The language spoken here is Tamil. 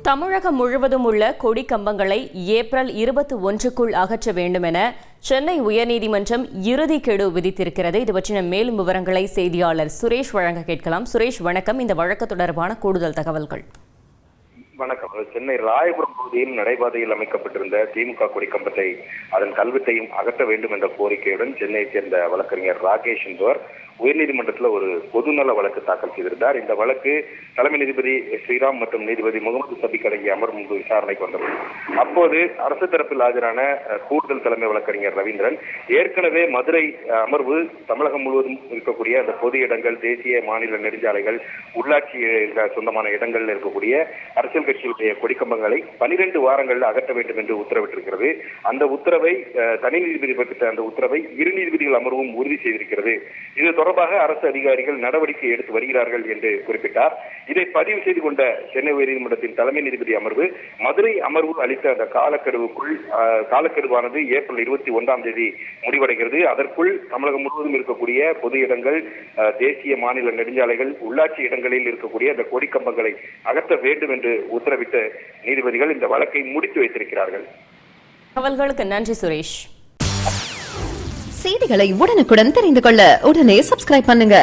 தமிழகம் முழுவதும் உள்ள கொடி கம்பங்களை ஏப்ரல் 21க்குள் அகற்ற வேண்டும் என சென்னை உயர்நீதிமன்றம் இறுதி கெடு விதித்திருக்கிறது. இது பற்றின மேலும் விவரங்களை செய்தியாளர் சுரேஷ் வழங்க கேட்கலாம். சுரேஷ், வணக்கம். இந்த வழக்கு தொடர்பான கூடுதல் தகவல்கள். வணக்கம். சென்னை ராயபுரம் பகுதியில் நடைபாதையில் அமைக்கப்பட்டிருந்த திமுக கொடி கம்பத்தை அதன் கல்வெட்டையும் அகற்ற வேண்டும் என்ற கோரிக்கையுடன் சென்னையைச் சேர்ந்த வழக்கறிஞர் ராகேஷ் என்பவர் உயர்நீதிமன்றத்தில் ஒரு பொதுநல வழக்கு தாக்கல் செய்திருந்தார். இந்த வழக்கு தலைமை நீதிபதி ஸ்ரீராம் மற்றும் நீதிபதி முகமது சபிக் அடங்கிய அமர்வு முன்பு விசாரணைக்கு வந்தது. அப்போது அரசு தரப்பில் ஆஜரான கூடுதல் தலைமை வழக்கறிஞர் ரவீந்திரன் ஏற்கனவே மதுரை அமர்வு தமிழகம் முழுவதும் இருக்கக்கூடிய அந்த பொது இடங்கள், தேசிய மாநில நெடுஞ்சாலைகள், உள்ளாட்சி சொந்தமான இடங்களில் இருக்கக்கூடிய அரசியல் கட்சிகளுடைய கொடிக்கம்பங்களை 12 வாரங்களில் அகற்ற வேண்டும் என்று உத்தரவிட்டிருக்கிறது. அந்த உத்தரவை தனி நீதிபதி பிறப்பித்த அந்த உத்தரவை இரு நீதிபதிகள் அமர்வும் உறுதி செய்திருக்கிறது. இது தொடர்பாக அரசு அதிகாரிகள் நடவடிக்கை எடுத்து வருகிறார்கள் என்று குறிப்பிட்டார். இதை பதிவு செய்து கொண்ட சென்னை உயர்நீதிமன்றத்தின் தலைமை நீதிபதி அமர்வு மதுரை அமர்வு அளித்த அந்த காலக்கெடுவானது ஏப்ரல் 21ஆம் தேதி முடிவடைகிறது. அதற்குள் தமிழகம் முழுவதும் இருக்கக்கூடிய பொது இடங்கள், தேசிய மாநில நெடுஞ்சாலைகள், உள்ளாட்சி இடங்களில் இருக்கக்கூடிய அந்த கொடிக்கம்பங்களை அகற்ற வேண்டும் என்று உத்தரவிட்ட நீதிபதிகள் இந்த வழக்கை முடித்து வைத்திருக்கிறார்கள். தகவல்களுக்கு நன்றி சுரேஷ். செய்திகளை உடனுக்குடன் தெரிந்து கொள்ள உடனே சப்ஸ்கிரைப் பண்ணுங்க.